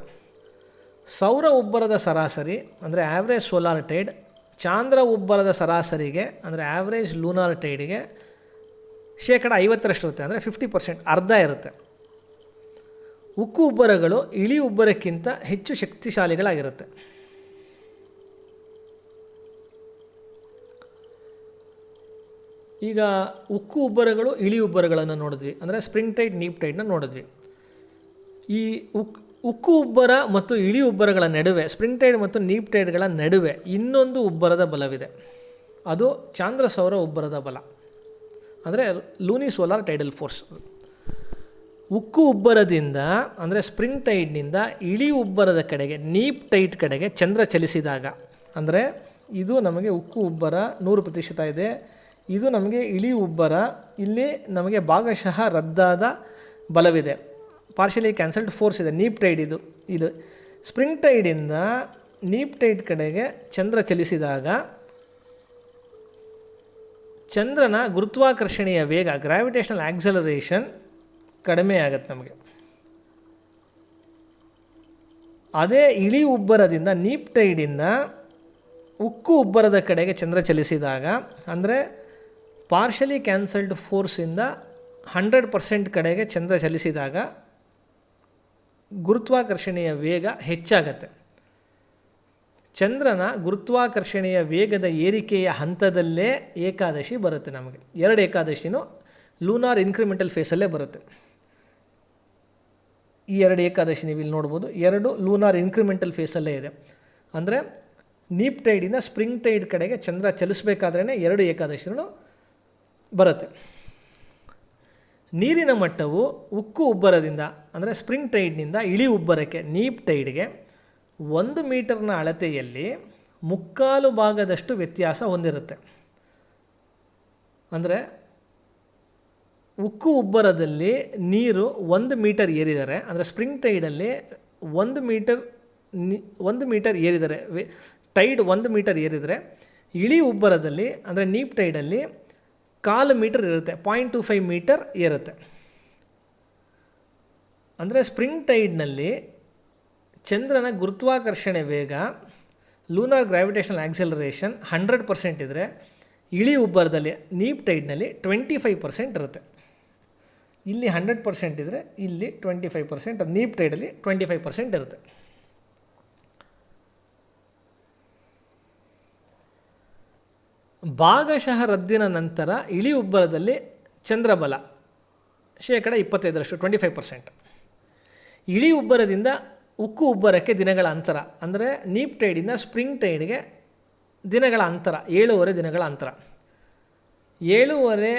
ಸೌರ ಉಬ್ಬರದ ಸರಾಸರಿ ಅಂದರೆ ಆ್ಯಾವ್ರೇಜ್ ಸೋಲಾರ್ ಟೈಡ್ ಚಾಂದ್ರ ಉಬ್ಬರದ ಸರಾಸರಿಗೆ ಅಂದರೆ ಆ್ಯಾವ್ರೇಜ್ ಲೂನಾರ್ ಟೈಡಿಗೆ 50% ಇರುತ್ತೆ, ಅಂದರೆ 50%, ಅರ್ಧ ಇರುತ್ತೆ. ಉಕ್ಕು ಉಬ್ಬರಗಳು ಇಳಿ ಉಬ್ಬರಕ್ಕಿಂತ ಹೆಚ್ಚು ಶಕ್ತಿಶಾಲಿಗಳಾಗಿರುತ್ತೆ. ಈಗ ಉಕ್ಕು ಉಬ್ಬರಗಳು ಇಳಿ ಉಬ್ಬರಗಳನ್ನು ನೋಡಿದ್ವಿ, ಅಂದರೆ ಸ್ಪ್ರಿಂಗ್ ಟೈಡ್, ನೀಪ್ ಟೈಡ್ನ ನೋಡಿದ್ವಿ. ಈ ಉಕ್ಕು ಉಬ್ಬರ ಮತ್ತು ಇಳಿ ಉಬ್ಬರಗಳ ನಡುವೆ, ಸ್ಪ್ರಿಂಗ್ ಟೈಡ್ ಮತ್ತು ನೀಪ್ ಟೈಡ್ಗಳ ನಡುವೆ ಇನ್ನೊಂದು ಉಬ್ಬರದ ಬಲವಿದೆ. ಅದು ಚಾಂದ್ರ ಸೌರ ಉಬ್ಬರದ ಬಲ, ಅಂದರೆ ಲೂನಿ ಸೋಲಾರ್ ಟೈಡಲ್ ಫೋರ್ಸ್. ಉಕ್ಕು ಉಬ್ಬರದಿಂದ ಅಂದರೆ ಸ್ಪ್ರಿಂಗ್ ಟೈಡ್ನಿಂದ ಇಳಿ ಉಬ್ಬರದ ಕಡೆಗೆ, ನೀಪ್ ಟೈಡ್ ಕಡೆಗೆ ಚಂದ್ರ ಚಲಿಸಿದಾಗ, ಅಂದರೆ ಇದು ನಮಗೆ ಉಕ್ಕು ಉಬ್ಬರ 100% ಇದೆ, ಇದು ನಮಗೆ ಇಳಿ ಉಬ್ಬರ, ಇಲ್ಲಿ ನಮಗೆ ಭಾಗಶಃ ರದ್ದಾದ ಬಲವಿದೆ, ಪಾರ್ಷಿಯಲಿ ಕ್ಯಾನ್ಸಲ್ಡ್ ಫೋರ್ಸ್ ಇದೆ, ನೀಪ್ ಟೈಡ್ ಇದು ಸ್ಪ್ರಿಂಗ್ ಟೈಡಿಂದ ನೀಪ್ ಟೈಡ್ ಕಡೆಗೆ ಚಂದ್ರ ಚಲಿಸಿದಾಗ ಚಂದ್ರನ ಗುರುತ್ವಾಕರ್ಷಣೆಯ ವೇಗ, ಗ್ರಾವಿಟೇಷನಲ್ ಆಕ್ಸಲರೇಷನ್ ಕಡಿಮೆ ಆಗುತ್ತೆ ನಮಗೆ. ಅದೇ ಇಳಿ ಉಬ್ಬರದಿಂದ, ನೀಪ್ ಟೈಡಿಂದ ಉಕ್ಕು ಉಬ್ಬರದ ಕಡೆಗೆ ಚಂದ್ರ ಚಲಿಸಿದಾಗ, ಅಂದರೆ ಪಾರ್ಷಲಿ ಕ್ಯಾನ್ಸಲ್ಡ್ ಫೋರ್ಸಿಂದ 100% ಕಡೆಗೆ ಚಂದ್ರ ಚಲಿಸಿದಾಗ ಗುರುತ್ವಾಕರ್ಷಣೆಯ ವೇಗ ಹೆಚ್ಚಾಗತ್ತೆ. ಚಂದ್ರನ ಗುರುತ್ವಾಕರ್ಷಣೆಯ ವೇಗದ ಏರಿಕೆಯ ಹಂತದಲ್ಲೇ ಏಕಾದಶಿ ಬರುತ್ತೆ ನಮಗೆ. 2 ಏಕಾದಶಿನೂ ಲೂನಾರ್ ಇನ್ಕ್ರಿಮೆಂಟಲ್ ಫೇಸಲ್ಲೇ ಬರುತ್ತೆ. ಈ 2 ಏಕಾದಶಿ ನೀವು ಇಲ್ಲಿ ನೋಡ್ಬೋದು, 2 ಲೂನಾರ್ ಇನ್ಕ್ರಿಮೆಂಟಲ್ ಫೇಸಲ್ಲೇ ಇದೆ. ಅಂದರೆ ನೀಪ್ ಟೈಡಿಂದ ಸ್ಪ್ರಿಂಗ್ ಟೈಡ್ ಕಡೆಗೆ ಚಂದ್ರ ಚಲಿಸಬೇಕಾದ್ರೇ 2 ಏಕಾದಶಿಗಳು ಬರುತ್ತೆ. ನೀರಿನ ಮಟ್ಟವು ಉಕ್ಕು ಉಬ್ಬರದಿಂದ ಅಂದರೆ ಸ್ಪ್ರಿಂಗ್ ಟೈಡ್ನಿಂದ ಇಳಿ ಉಬ್ಬರಕ್ಕೆ ನೀಪ್ ಟೈಡ್ಗೆ 1 ಮೀಟರ್ನ ಅಳತೆಯಲ್ಲಿ 3/4 ಭಾಗದಷ್ಟು ವ್ಯತ್ಯಾಸ ಹೊಂದಿರುತ್ತೆ. ಅಂದರೆ ಉಕ್ಕು ಉಬ್ಬರದಲ್ಲಿ ನೀರು 1 ಮೀಟರ್ ಏರಿದರೆ, ಅಂದರೆ ಸ್ಪ್ರಿಂಗ್ ಟೈಡಲ್ಲಿ 1 ಮೀಟರ್ ಏರಿದರೆ, ಟೈಡ್ 1 ಮೀಟರ್ ಏರಿದರೆ, ಇಳಿ ಉಬ್ಬರದಲ್ಲಿ ಅಂದರೆ ನೀಪ್ ಟೈಡಲ್ಲಿ 1/4 ಮೀಟರ್ ಇರುತ್ತೆ, 0.25 ಮೀಟರ್ ಏರುತ್ತೆ. ಅಂದರೆ ಸ್ಪ್ರಿಂಗ್ ಟೈಡ್ನಲ್ಲಿ ಚಂದ್ರನ ಗುರುತ್ವಾಕರ್ಷಣೆ ವೇಗ ಲೂನಾರ್ ಗ್ರಾವಿಟೇಷನಲ್ ಆಕ್ಸಲರೇಷನ್ 100% ಇದ್ದರೆ, ಇಳಿ ಉಬ್ಬರದಲ್ಲಿ ನೀಪ್ ಟೈಡ್ನಲ್ಲಿ 25% ಇರುತ್ತೆ. ಇಲ್ಲಿ 100% ಇದ್ದರೆ ಇಲ್ಲಿ 25%, ನೀಪ್ ಟೈಡಲ್ಲಿ 25% ಇರುತ್ತೆ. ಭಾಗಶಃ ರದ್ದಿನ ನಂತರ ಇಳಿ ಉಬ್ಬರದಲ್ಲಿ ಚಂದ್ರಬಲ 25%, 25%. ಇಳಿ ಉಬ್ಬರದಿಂದ ಉಕ್ಕು ಉಬ್ಬರಕ್ಕೆ ದಿನಗಳ ಅಂತರ, ಅಂದರೆ ನೀಪ್ ಟೈಡಿಂದ ಸ್ಪ್ರಿಂಗ್ ಟೈಡ್ಗೆ ದಿನಗಳ ಅಂತರ 7.5 ದಿನಗಳ ಅಂತರ. 7.5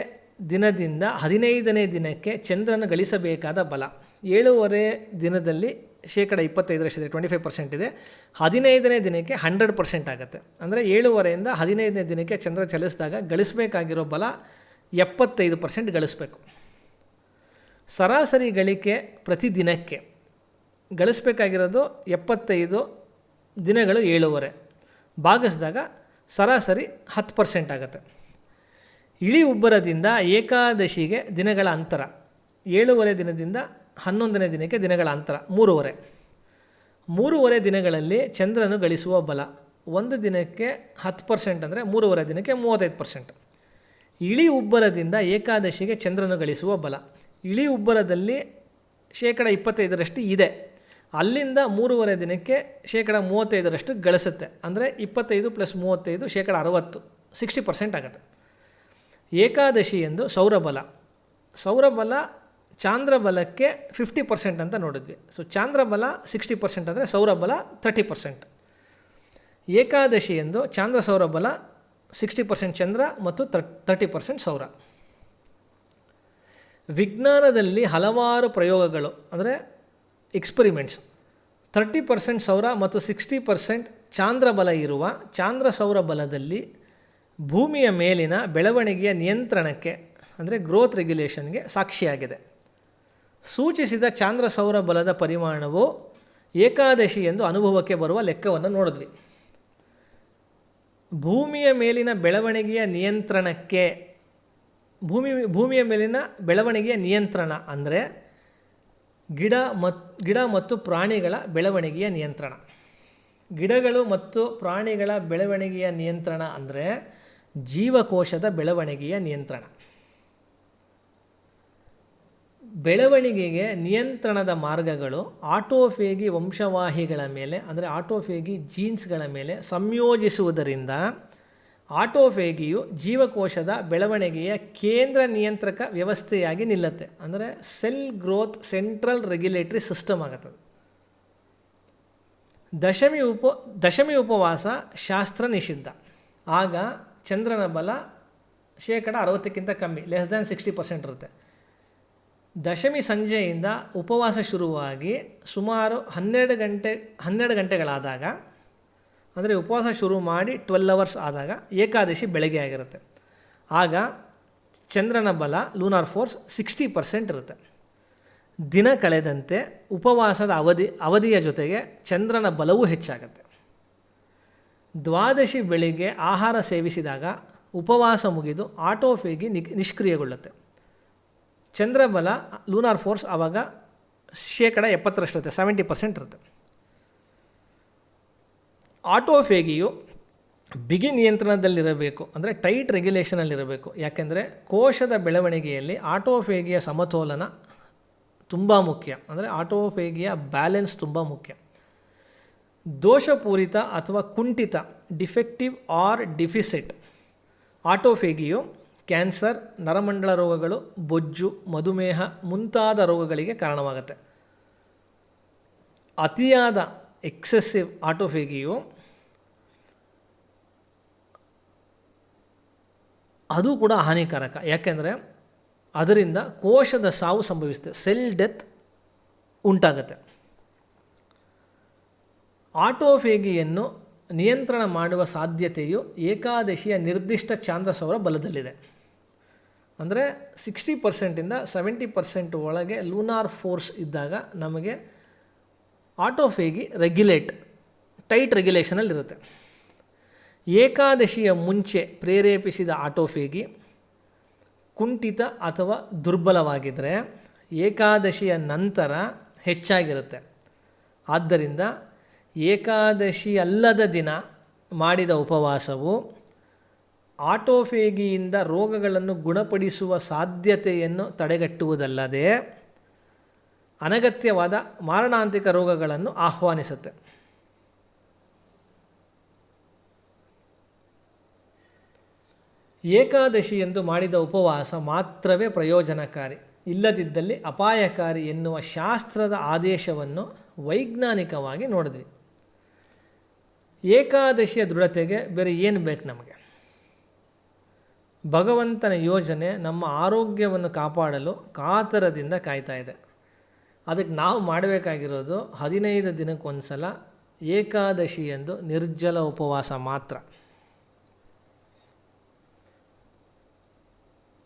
ದಿನದಿಂದ 15ನೇ ದಿನಕ್ಕೆ ಚಂದ್ರನ ಗಳಿಸಬೇಕಾದ ಬಲ 7.5 ದಿನದಲ್ಲಿ 25% 25% ಇದೆ. 15ನೇ ದಿನಕ್ಕೆ 100% ಆಗುತ್ತೆ. ಅಂದರೆ 7.5ಯಿಂದ 15ನೇ ದಿನಕ್ಕೆ ಚಂದ್ರ ಚಲಿಸಿದಾಗ ಗಳಿಸಬೇಕಾಗಿರೋ ಬಲ 75% ಗಳಿಸಬೇಕು. ಸರಾಸರಿ ಗಳಿಕೆ ಪ್ರತಿ ದಿನಕ್ಕೆ ಗಳಿಸಬೇಕಾಗಿರೋದು 75 ದಿನಗಳು 7.5 ಭಾಗಿಸಿದಾಗ ಸರಾಸರಿ 10% ಆಗುತ್ತೆ. ಇಳಿ ಉಬ್ಬರದಿಂದ ಏಕಾದಶಿಗೆ ದಿನಗಳ ಅಂತರ 7.5 ದಿನದಿಂದ 11ನೇ ದಿನಕ್ಕೆ ದಿನಗಳ ಅಂತರ 3.5 ದಿನಗಳಲ್ಲಿ ಚಂದ್ರನು ಗಳಿಸುವ ಬಲ 1 ದಿನಕ್ಕೆ 10% ಅಂದರೆ 3.5 ದಿನಕ್ಕೆ 35%. ಇಳಿ ಉಬ್ಬರದಿಂದ ಏಕಾದಶಿಗೆ ಚಂದ್ರನು ಗಳಿಸುವ ಬಲ ಇಳಿ ಉಬ್ಬರದಲ್ಲಿ 25% ಇದೆ, ಅಲ್ಲಿಂದ 3.5 ದಿನಕ್ಕೆ 35% ಗಳಿಸುತ್ತೆ. ಅಂದರೆ 25 + 35 60, 60% ಆಗುತ್ತೆ. ಏಕಾದಶಿ ಎಂದು ಸೌರಬಲ ಚಾಂದ್ರಬಲಕ್ಕೆ 50% ಅಂತ ನೋಡಿದ್ವಿ. ಸೊ ಚಾಂದ್ರಬಲ 60% ಅಂದರೆ ಸೌರಬಲ 30%. ಏಕಾದಶಿ ಎಂದು ಚಾಂದ್ರ ಸೌರಬಲ 60% ಚಂದ್ರ ಮತ್ತು 30% ಸೌರ. ವಿಜ್ಞಾನದಲ್ಲಿ ಹಲವಾರು ಪ್ರಯೋಗಗಳು ಅಂದರೆ ಎಕ್ಸ್ಪರಿಮೆಂಟ್ಸ್ 30% ಸೌರ ಮತ್ತು 60% ಚಾಂದ್ರಬಲ ಇರುವ ಚಾಂದ್ರ ಸೌರ ಬಲದಲ್ಲಿ ಭೂಮಿಯ ಮೇಲಿನ ಬೆಳವಣಿಗೆಯ ನಿಯಂತ್ರಣಕ್ಕೆ ಅಂದರೆ ಗ್ರೋತ್ ರೆಗ್ಯುಲೇಷನ್ಗೆ ಸಾಕ್ಷಿಯಾಗಿದೆ. ಸೂಚಿಸಿದ ಚಾಂದ್ರ ಸೌರ ಬಲದ ಪರಿಮಾಣವು ಏಕಾದಶಿ ಎಂದು ಅನುಭವಕ್ಕೆ ಬರುವ ಲೆಕ್ಕವನ್ನು ನೋಡಿದ್ವಿ. ಭೂಮಿಯ ಮೇಲಿನ ಬೆಳವಣಿಗೆಯ ನಿಯಂತ್ರಣಕ್ಕೆ ಭೂಮಿಯ ಮೇಲಿನ ಬೆಳವಣಿಗೆಯ ನಿಯಂತ್ರಣ ಅಂದರೆ ಗಿಡ ಮತ್ತು ಪ್ರಾಣಿಗಳ ಬೆಳವಣಿಗೆಯ ನಿಯಂತ್ರಣ. ಗಿಡಗಳು ಮತ್ತು ಪ್ರಾಣಿಗಳ ಬೆಳವಣಿಗೆಯ ನಿಯಂತ್ರಣ ಅಂದರೆ ಜೀವಕೋಶದ ಬೆಳವಣಿಗೆಯ ನಿಯಂತ್ರಣ. ಬೆಳವಣಿಗೆಗೆ ನಿಯಂತ್ರಣದ ಮಾರ್ಗಗಳು ಆಟೋಫೇಗಿ ವಂಶವಾಹಿಗಳ ಮೇಲೆ ಅಂದರೆ ಆಟೋಫೇಗಿ ಜೀನ್ಸ್ಗಳ ಮೇಲೆ ಸಂಯೋಜಿಸುವುದರಿಂದ ಆಟೋಫೇಗಿಯು ಜೀವಕೋಶದ ಬೆಳವಣಿಗೆಯ ಕೇಂದ್ರ ನಿಯಂತ್ರಕ ವ್ಯವಸ್ಥೆಯಾಗಿ ನಿಲ್ಲುತ್ತೆ. ಅಂದರೆ cell growth central regulatory system ಆಗುತ್ತದೆ. ದಶಮಿ ಉಪವಾಸ ಶಾಸ್ತ್ರ ನಿಷಿದ್ಧ. ಆಗ ಚಂದ್ರನ ಬಲ 60%ಕ್ಕಿಂತ ಕಮ್ಮಿ, <60% ಇರುತ್ತೆ. ದಶಮಿ ಸಂಜೆಯಿಂದ ಉಪವಾಸ ಶುರುವಾಗಿ ಸುಮಾರು 12 ಗಂಟೆಗಳಾದಾಗ ಅಂದರೆ ಉಪವಾಸ ಶುರು ಮಾಡಿ 12 ಅವರ್ಸ್ ಆದಾಗ ಏಕಾದಶಿ ಬೆಳಗ್ಗೆ ಆಗಿರುತ್ತೆ. ಆಗ ಚಂದ್ರನ ಬಲ ಲೂನಾರ್ ಫೋರ್ಸ್ 60% ಇರುತ್ತೆ. ದಿನ ಕಳೆದಂತೆ ಉಪವಾಸದ ಅವಧಿಯ ಜೊತೆಗೆ ಚಂದ್ರನ ಬಲವೂ ಹೆಚ್ಚಾಗುತ್ತೆ. ದ್ವಾದಶಿ ಬೆಳಿಗ್ಗೆ ಆಹಾರ ಸೇವಿಸಿದಾಗ ಉಪವಾಸ ಮುಗಿದು ಆಟೋಫೇಗಿ ನಿಷ್ಕ್ರಿಯಗೊಳ್ಳುತ್ತೆ. ಚಂದ್ರಬಲ ಲೂನಾರ್ ಫೋರ್ಸ್ ಆವಾಗ 70% ಇರುತ್ತೆ, 70% ಇರುತ್ತೆ. ಆಟೋಫೇಗಿಯು ಬಿಗಿ ನಿಯಂತ್ರಣದಲ್ಲಿರಬೇಕು ಅಂದರೆ ಟೈಟ್ ರೆಗ್ಯುಲೇಷನಲ್ಲಿರಬೇಕು. ಯಾಕೆಂದರೆ ಕೋಶದ ಬೆಳವಣಿಗೆಯಲ್ಲಿ ಆಟೋಫೇಗಿಯ ಸಮತೋಲನ ತುಂಬ ಮುಖ್ಯ, ಅಂದರೆ ಆಟೋಫೇಗಿಯ ಬ್ಯಾಲೆನ್ಸ್ ತುಂಬ ಮುಖ್ಯ. ದೋಷಪೂರಿತ ಅಥವಾ ಕುಂಠಿತ ಡಿಫೆಕ್ಟಿವ್ ಆರ್ ಡಿಫಿಸಿಟ್ ಆಟೋಫೇಗಿಯು ಕ್ಯಾನ್ಸರ್, ನರಮಂಡಲ ರೋಗಗಳು, ಬೊಜ್ಜು, ಮಧುಮೇಹ ಮುಂತಾದ ರೋಗಗಳಿಗೆ ಕಾರಣವಾಗುತ್ತೆ. ಅತಿಯಾದ ಎಕ್ಸೆಸಿವ್ ಆಟೋಫೇಗಿಯು ಅದು ಕೂಡ ಹಾನಿಕಾರಕ. ಯಾಕೆಂದರೆ ಅದರಿಂದ ಕೋಶದ ಸಾವು ಸಂಭವಿಸುತ್ತೆ, ಸೆಲ್ ಡೆತ್ ಉಂಟಾಗುತ್ತೆ. ಆಟೋಫೇಗಿಯನ್ನು ನಿಯಂತ್ರಣ ಮಾಡುವ ಸಾಧ್ಯತೆಯು ಏಕಾದಶಿಯ ನಿರ್ದಿಷ್ಟ ಚಾಂದ್ರಸೌರ ಬಲದಲ್ಲಿದೆ. ಅಂದರೆ 60%ಇಂದ 70% ಒಳಗೆ ಲೂನಾರ್ ಫೋರ್ಸ್ ಇದ್ದಾಗ ನಮಗೆ ಆಟೋಫೇಗಿ ಟೈಟ್ ರೆಗ್ಯುಲೇಷನಲ್ಲಿರುತ್ತೆ. ಏಕಾದಶಿಯ ಮುಂಚೆ ಪ್ರೇರೇಪಿಸಿದ ಆಟೋಫೇಗಿ ಕುಂಠಿತ ಅಥವಾ ದುರ್ಬಲವಾಗಿದ್ದರೆ ಏಕಾದಶಿಯ ನಂತರ ಹೆಚ್ಚಾಗಿರುತ್ತೆ. ಆದ್ದರಿಂದ ಏಕಾದಶಿ ಅಲ್ಲದ ದಿನ ಮಾಡಿದ ಉಪವಾಸವು ಆಟೋಫೇಗಿಯಿಂದ ರೋಗಗಳನ್ನು ಗುಣಪಡಿಸುವ ಸಾಧ್ಯತೆಯನ್ನು ತಡೆಗಟ್ಟುವುದಲ್ಲದೆ ಅನಗತ್ಯವಾದ ಮಾರಣಾಂತಿಕ ರೋಗಗಳನ್ನು ಆಹ್ವಾನಿಸುತ್ತೆ. ಏಕಾದಶಿ ಎಂದು ಮಾಡಿದ ಉಪವಾಸ ಮಾತ್ರವೇ ಪ್ರಯೋಜನಕಾರಿ, ಇಲ್ಲದಿದ್ದಲ್ಲಿ ಅಪಾಯಕಾರಿ ಎನ್ನುವ ಶಾಸ್ತ್ರದ ಆದೇಶವನ್ನು ವೈಜ್ಞಾನಿಕವಾಗಿ ನೋಡಿದ್ವಿ. ಏಕಾದಶಿಯ ದೃಢತೆಗೆ ಬೇರೆ ಏನು ಬೇಕು ನಮಗೆ? ಭಗವಂತನ ಯೋಜನೆ ನಮ್ಮ ಆರೋಗ್ಯವನ್ನು ಕಾಪಾಡಲು ಕಾತರದಿಂದ ಕಾಯ್ತಾ ಇದೆ. ಅದಕ್ಕೆ ನಾವು ಮಾಡಬೇಕಾಗಿರೋದು 15 ದಿನಕ್ಕೊಂದು ಸಲ ಏಕಾದಶಿ ಎಂದು ನಿರ್ಜಲ ಉಪವಾಸ ಮಾತ್ರ.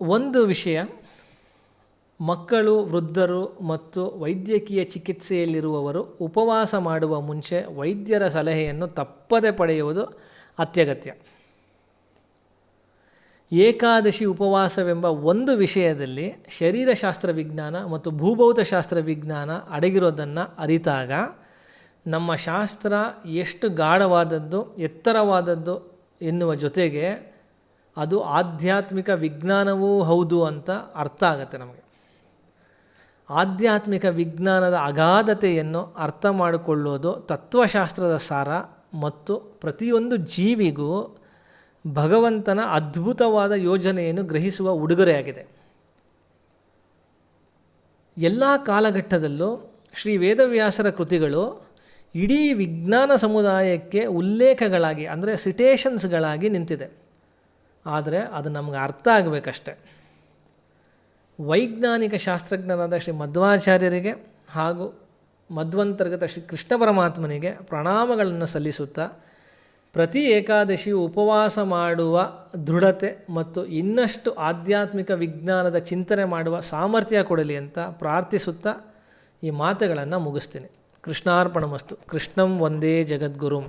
ಒಂದು ವಿಷಯ, ಮಕ್ಕಳು, ವೃದ್ಧರು ಮತ್ತು ವೈದ್ಯಕೀಯ ಚಿಕಿತ್ಸೆಯಲ್ಲಿರುವವರು ಉಪವಾಸ ಮಾಡುವ ಮುಂಚೆ ವೈದ್ಯರ ಸಲಹೆಯನ್ನು ತಪ್ಪದೆ ಪಡೆಯುವುದು ಅತ್ಯಗತ್ಯ. ಏಕಾದಶಿ ಉಪವಾಸವೆಂಬ ಒಂದು ವಿಷಯದಲ್ಲಿ ಶರೀರಶಾಸ್ತ್ರ ವಿಜ್ಞಾನ ಮತ್ತು ಭೂಭೌತಶಾಸ್ತ್ರ ವಿಜ್ಞಾನ ಅಡಗಿರೋದನ್ನು ಅರಿತಾಗ ನಮ್ಮ ಶಾಸ್ತ್ರ ಎಷ್ಟು ಗಾಢವಾದದ್ದು, ಎತ್ತರವಾದದ್ದು ಎನ್ನುವ ಜೊತೆಗೆ ಅದು ಆಧ್ಯಾತ್ಮಿಕ ವಿಜ್ಞಾನವೂ ಹೌದು ಅಂತ ಅರ್ಥ ಆಗುತ್ತೆ ನಮಗೆ. ಆಧ್ಯಾತ್ಮಿಕ ವಿಜ್ಞಾನದ ಅಗಾಧತೆಯನ್ನು ಅರ್ಥ ಮಾಡಿಕೊಳ್ಳೋದು ತತ್ವಶಾಸ್ತ್ರದ ಸಾರ ಮತ್ತು ಪ್ರತಿಯೊಂದು ಜೀವಿಗೂ ಭಗವಂತನ ಅದ್ಭುತವಾದ ಯೋಜನೆಯನ್ನು ಗ್ರಹಿಸುವ ಉಡುಗೊರೆಯಾಗಿದೆ. ಎಲ್ಲ ಕಾಲಘಟ್ಟದಲ್ಲೂ ಶ್ರೀ ವೇದವ್ಯಾಸರ ಕೃತಿಗಳು ಇಡೀ ವಿಜ್ಞಾನ ಸಮುದಾಯಕ್ಕೆ ಉಲ್ಲೇಖಗಳಾಗಿ, ಅಂದರೆ ಸಿಟೇಷನ್ಸ್ಗಳಾಗಿ ನಿಂತಿದೆ. ಆದರೆ ಅದು ನಮಗೆ ಅರ್ಥ ಆಗಬೇಕಷ್ಟೆ. ವೈಜ್ಞಾನಿಕ ಶಾಸ್ತ್ರಜ್ಞರಾದ ಶ್ರೀ ಮಧ್ವಾಚಾರ್ಯರಿಗೆ ಹಾಗೂ ಮಧ್ವಂತರ್ಗತ ಶ್ರೀ ಕೃಷ್ಣ ಪರಮಾತ್ಮನಿಗೆ ಪ್ರಣಾಮಗಳನ್ನು ಸಲ್ಲಿಸುತ್ತಾ ಪ್ರತಿ ಏಕಾದಶಿಯು ಉಪವಾಸ ಮಾಡುವ ದೃಢತೆ ಮತ್ತು ಇನ್ನಷ್ಟು ಆಧ್ಯಾತ್ಮಿಕ ವಿಜ್ಞಾನದ ಚಿಂತನೆ ಮಾಡುವ ಸಾಮರ್ಥ್ಯ ಕೊಡಲಿ ಅಂತ ಪ್ರಾರ್ಥಿಸುತ್ತಾ ಈ ಮಾತುಗಳನ್ನು ಮುಗಿಸ್ತೀನಿ. ಕೃಷ್ಣಾರ್ಪಣಮಸ್ತು. ಕೃಷ್ಣಂ ವಂದೇ ಜಗದ್ಗುರುಂ.